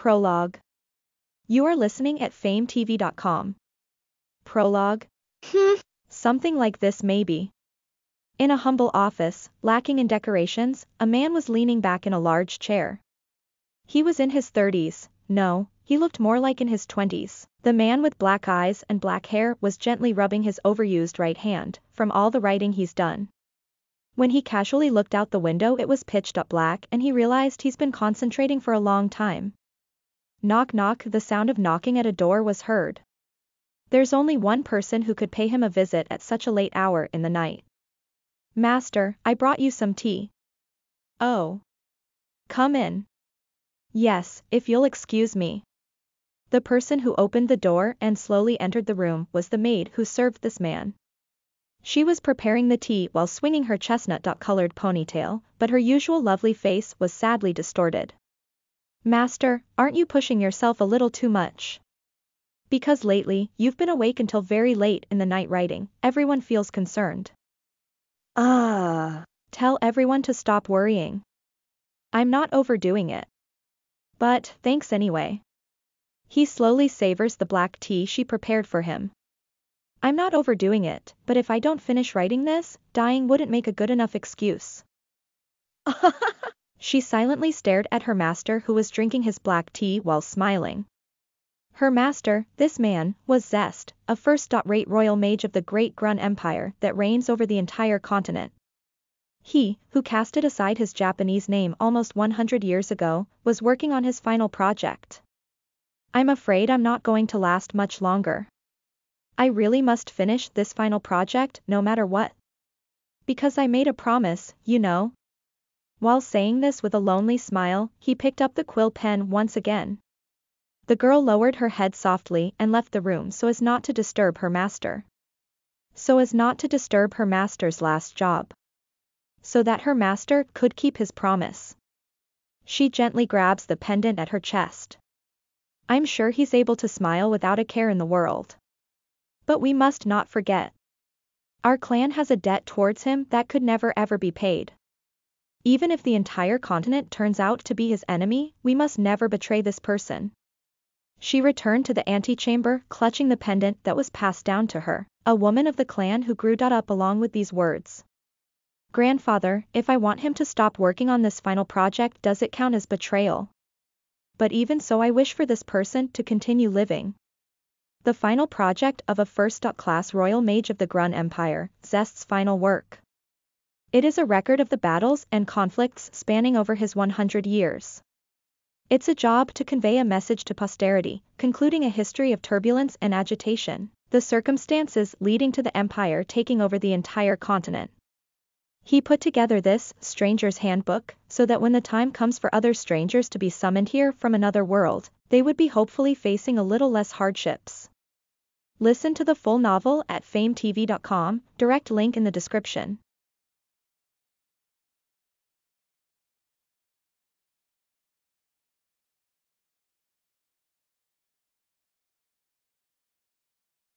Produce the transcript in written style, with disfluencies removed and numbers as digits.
Prologue. You are listening at FameTV.info. Prologue. Something like this maybe. In a humble office, lacking in decorations, a man was leaning back in a large chair. He was in his 30s, no, he looked more like in his 20s. The man with black eyes and black hair was gently rubbing his overused right hand, from all the writing he's done. When he casually looked out the window it was pitched up black and he realized he's been concentrating for a long time. Knock knock, the sound of knocking at a door was heard. There's only one person who could pay him a visit at such a late hour in the night. Master, I brought you some tea. Oh. Come in. Yes, if you'll excuse me. The person who opened the door and slowly entered the room was the maid who served this man. She was preparing the tea while swinging her chestnut-colored ponytail, but her usual lovely face was sadly distorted. Master, aren't you pushing yourself a little too much? Because lately, you've been awake until very late in the night writing, everyone feels concerned. Tell everyone to stop worrying. I'm not overdoing it. But, thanks anyway. He slowly savors the black tea she prepared for him. I'm not overdoing it, but if I don't finish writing this, dying wouldn't make a good enough excuse. She silently stared at her master who was drinking his black tea while smiling. Her master, this man, was Zest, a first-rate royal mage of the great Grun Empire that reigns over the entire continent. He, who casted aside his Japanese name almost 100 years ago, was working on his final project. I'm afraid I'm not going to last much longer. I really must finish this final project no matter what. Because I made a promise, you know. While saying this with a lonely smile, he picked up the quill pen once again. The girl lowered her head softly and left the room so as not to disturb her master. So as not to disturb her master's last job. So that her master could keep his promise. She gently grabs the pendant at her chest. I'm sure he's able to smile without a care in the world. But we must not forget. Our clan has a debt towards him that could never ever be paid. Even if the entire continent turns out to be his enemy, we must never betray this person. She returned to the antechamber, clutching the pendant that was passed down to her, a woman of the clan who grew up along with these words. Grandfather, if I want him to stop working on this final project, does it count as betrayal? But even so, I wish for this person to continue living. The final project of a first-class royal mage of the Grun Empire, Zest's final work. It is a record of the battles and conflicts spanning over his 100 years. It's a job to convey a message to posterity, concluding a history of turbulence and agitation, the circumstances leading to the empire taking over the entire continent. He put together this stranger's handbook, so that when the time comes for other strangers to be summoned here from another world, they would be hopefully facing a little less hardships. Listen to the full novel at FameTV.com, direct link in the description.